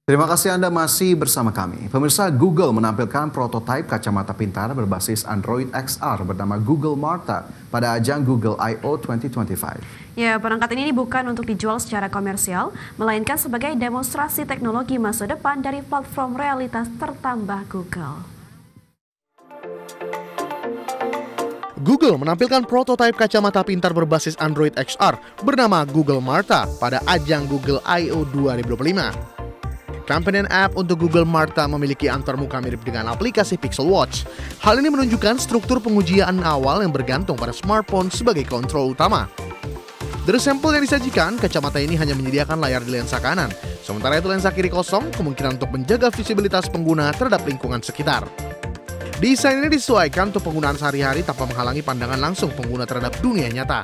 Terima kasih Anda masih bersama kami. Pemirsa, Google menampilkan prototipe kacamata pintar berbasis Android XR bernama Google Martha pada ajang Google I/O 2025. Ya, perangkat ini bukan untuk dijual secara komersial, melainkan sebagai demonstrasi teknologi masa depan dari platform realitas tertambah Google. Google menampilkan prototipe kacamata pintar berbasis Android XR bernama Google Martha pada ajang Google I/O 2025. Companion app untuk Google Martha memiliki antarmuka mirip dengan aplikasi Pixel Watch. Hal ini menunjukkan struktur pengujian awal yang bergantung pada smartphone sebagai kontrol utama. Dari sampel yang disajikan, kacamata ini hanya menyediakan layar di lensa kanan. Sementara itu lensa kiri kosong, kemungkinan untuk menjaga visibilitas pengguna terhadap lingkungan sekitar. Desain ini disesuaikan untuk penggunaan sehari-hari tanpa menghalangi pandangan langsung pengguna terhadap dunia nyata.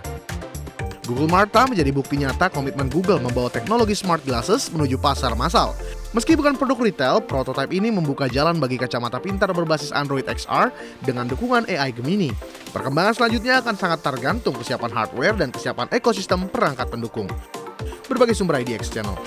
Google Martha menjadi bukti nyata komitmen Google membawa teknologi smart glasses menuju pasar massal. Meski bukan produk retail, prototipe ini membuka jalan bagi kacamata pintar berbasis Android XR dengan dukungan AI Gemini. Perkembangan selanjutnya akan sangat tergantung kesiapan hardware dan kesiapan ekosistem perangkat pendukung. Berbagai sumber IDX Channel.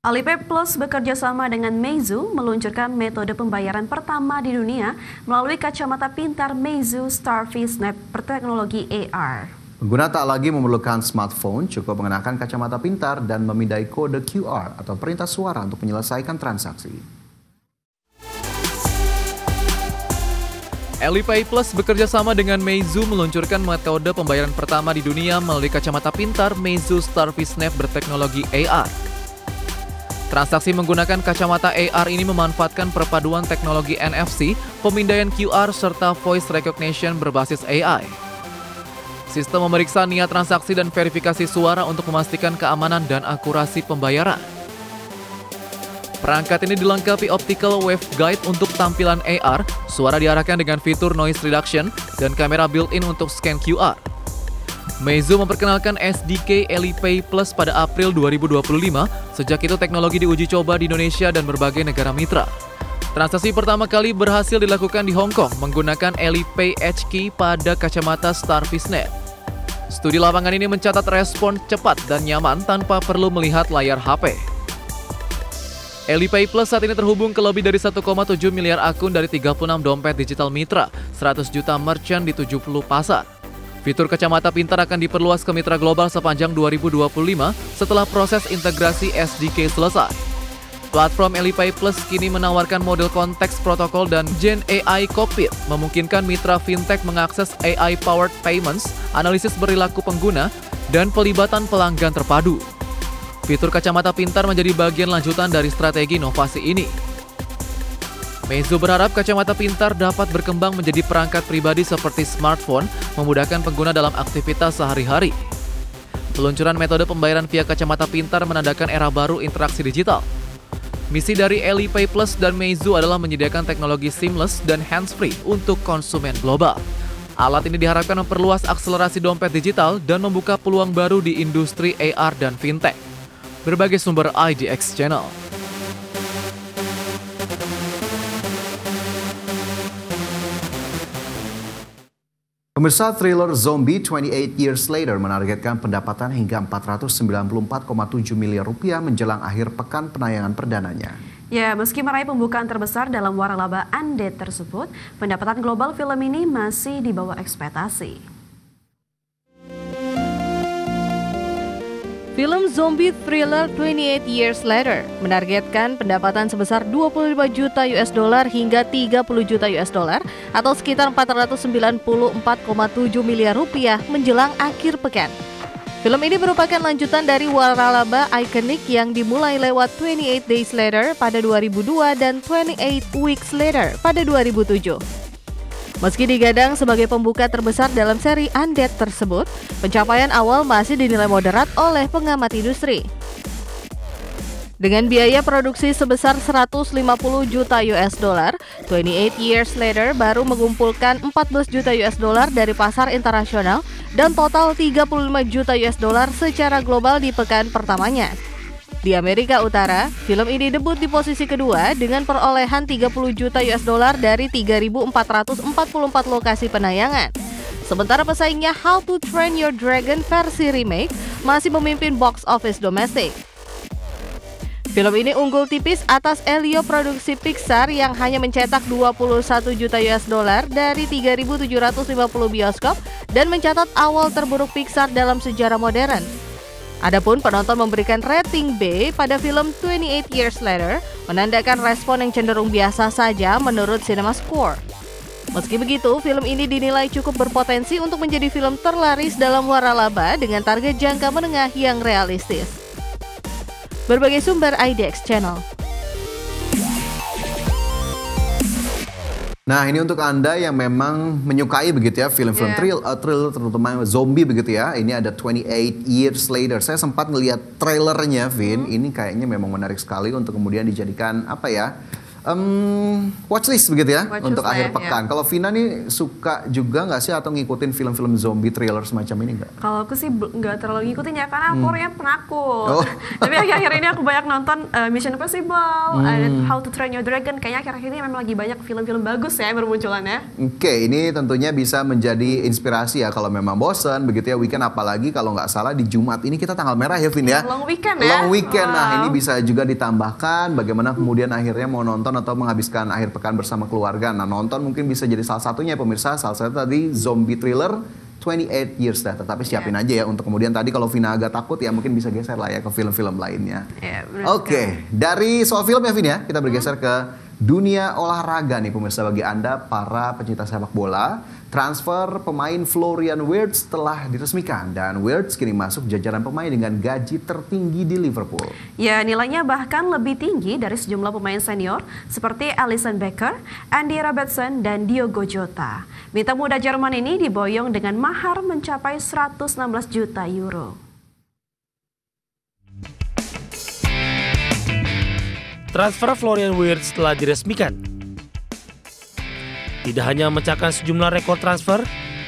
Alipay Plus bekerja sama dengan Meizu meluncurkan metode pembayaran pertama di dunia melalui kacamata pintar Meizu Starfish Snap berteknologi AR. Pengguna tak lagi memerlukan smartphone, cukup mengenakan kacamata pintar dan memindai kode QR atau perintah suara untuk menyelesaikan transaksi. Alipay Plus bekerja sama dengan Meizu meluncurkan metode pembayaran pertama di dunia melalui kacamata pintar Meizu Starfish Snap berteknologi AR. Transaksi menggunakan kacamata AR ini memanfaatkan perpaduan teknologi NFC, pemindaian QR, serta voice recognition berbasis AI. Sistem memeriksa niat transaksi dan verifikasi suara untuk memastikan keamanan dan akurasi pembayaran. Perangkat ini dilengkapi optical waveguide untuk tampilan AR, suara diarahkan dengan fitur noise reduction, dan kamera built-in untuk scan QR. Meizu memperkenalkan SDK Alipay Plus pada April 2025, sejak itu teknologi diuji coba di Indonesia dan berbagai negara mitra. Transaksi pertama kali berhasil dilakukan di Hong Kong menggunakan Alipay Edge pada kacamata Starfish Snap. Studi lapangan ini mencatat respon cepat dan nyaman tanpa perlu melihat layar HP. Alipay Plus saat ini terhubung ke lebih dari 1,7 miliar akun dari 36 dompet digital mitra, 100 juta merchant di 70 pasar. Fitur kacamata pintar akan diperluas ke mitra global sepanjang 2025 setelah proses integrasi SDK selesai. Platform Alipay Plus kini menawarkan model konteks protokol dan Gen AI Cockpit, memungkinkan mitra fintech mengakses AI-powered payments, analisis perilaku pengguna, dan pelibatan pelanggan terpadu. Fitur kacamata pintar menjadi bagian lanjutan dari strategi inovasi ini. Meizu berharap kacamata pintar dapat berkembang menjadi perangkat pribadi seperti smartphone, memudahkan pengguna dalam aktivitas sehari-hari. Peluncuran metode pembayaran via kacamata pintar menandakan era baru interaksi digital. Misi dari Alipay Plus dan Meizu adalah menyediakan teknologi seamless dan hands-free untuk konsumen global. Alat ini diharapkan memperluas akselerasi dompet digital dan membuka peluang baru di industri AR dan fintech. Berbagai sumber IDX Channel. Pemirsa, thriller Zombie 28 Years Later menargetkan pendapatan hingga 494,7 miliar rupiah menjelang akhir pekan penayangan perdananya. Ya, meski meraih pembukaan terbesar dalam waralaba Undead tersebut, pendapatan global film ini masih di bawah ekspektasi. Film zombie thriller 28 Years Later menargetkan pendapatan sebesar 25 juta US dollar hingga 30 juta US dollar atau sekitar 494,7 miliar rupiah menjelang akhir pekan. Film ini merupakan lanjutan dari waralaba ikonik yang dimulai lewat 28 Days Later pada 2002 dan 28 Weeks Later pada 2007. Meski digadang sebagai pembuka terbesar dalam seri Undead tersebut, pencapaian awal masih dinilai moderat oleh pengamat industri. Dengan biaya produksi sebesar 150 juta US dollar, 28 Years Later baru mengumpulkan 14 juta US dollar dari pasar internasional dan total 35 juta US dollar secara global di pekan pertamanya. Di Amerika Utara, film ini debut di posisi kedua dengan perolehan 30 juta US dollar dari 3.444 lokasi penayangan. Sementara pesaingnya How to Train Your Dragon versi remake masih memimpin box office domestik. Film ini unggul tipis atas Elio produksi Pixar yang hanya mencetak 21 juta US dollar dari 3.750 bioskop dan mencatat awal terburuk Pixar dalam sejarah modern. Adapun penonton memberikan rating B pada film 28 Years Later, menandakan respon yang cenderung biasa saja menurut CinemaScore. Meski begitu, film ini dinilai cukup berpotensi untuk menjadi film terlaris dalam waralaba dengan target jangka menengah yang realistis. Berbagai sumber IDX Channel. Nah, ini untuk Anda yang memang menyukai begitu ya film-film thriller terutama zombie begitu ya. Ini ada 28 Years Later. Saya sempat ngelihat trailernya, Vin. Ini kayaknya memang menarik sekali untuk kemudian dijadikan apa ya? Watchlist begitu ya untuk akhir pekan. Kalau Vina nih suka juga nggak sih atau ngikutin film-film zombie thriller semacam ini nggak? Kalau aku sih nggak terlalu ngikutin ya karena aku orangnya penakut. Tapi akhir-akhir ini aku banyak nonton Mission Impossible, How to Train Your Dragon. Kayaknya akhir-akhir ini memang lagi banyak film-film bagus ya bermunculan ya. Oke, ini tentunya bisa menjadi inspirasi ya kalau memang bosan begitu ya weekend, apalagi kalau nggak salah di Jumat ini kita tanggal merah ya Vin ya. Long weekend ya. Long weekend. Nah, ini bisa juga ditambahkan bagaimana kemudian akhirnya mau nonton atau menghabiskan akhir pekan bersama keluarga. Nah, nonton mungkin bisa jadi salah satunya pemirsa. Salah satu tadi zombie thriller 28 Years Later. Tapi siapin aja ya untuk kemudian tadi kalau Vina agak takut ya mungkin bisa geser lah ya ke film-film lainnya. Oke, dari soal film ya Vin ya, kita bergeser ke dunia olahraga nih pemirsa. Bagi Anda para pecinta sepak bola, transfer pemain Florian Wirtz telah diresmikan dan Wirtz kini masuk jajaran pemain dengan gaji tertinggi di Liverpool. Ya, nilainya bahkan lebih tinggi dari sejumlah pemain senior seperti Alisson Becker, Andy Robertson, dan Diogo Jota. Bintang muda Jerman ini diboyong dengan mahar mencapai 116 juta euro. Transfer Florian Wirtz telah diresmikan. Tidak hanya memecahkan sejumlah rekor transfer,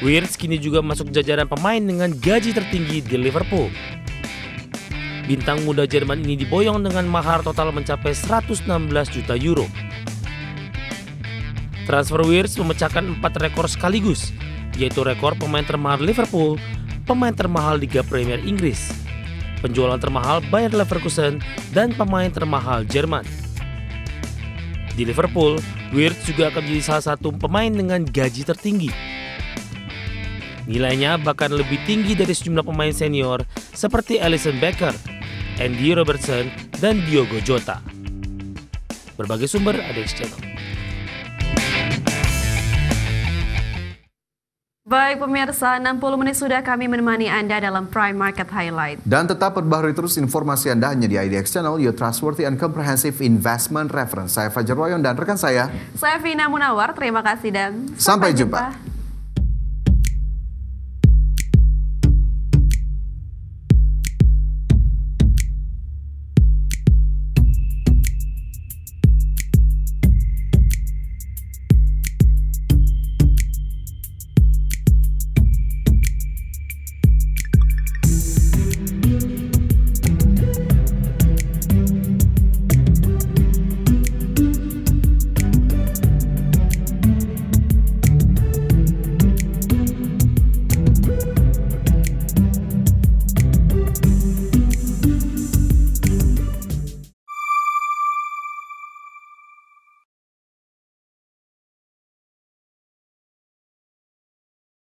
Wirtz kini juga masuk jajaran pemain dengan gaji tertinggi di Liverpool. Bintang muda Jerman ini diboyong dengan mahar total mencapai 116 juta euro. Transfer Wirtz memecahkan 4 rekor sekaligus, yaitu rekor pemain termahal Liverpool, pemain termahal Liga Premier Inggris, penjualan termahal Bayer Leverkusen, dan pemain termahal Jerman. Di Liverpool, Wirtz juga akan menjadi salah satu pemain dengan gaji tertinggi. Nilainya bahkan lebih tinggi dari sejumlah pemain senior seperti Alisson Becker, Andy Robertson, dan Diogo Jota. Berbagai sumber ada di channel. Baik pemirsa, 60 menit sudah kami menemani Anda dalam Prime Market Highlight. Dan tetap perbaharui terus informasi Anda hanya di IDX Channel, your trustworthy and comprehensive investment reference. Saya Fajar Royon dan rekan saya Vina Munawar, terima kasih dan sampai jumpa.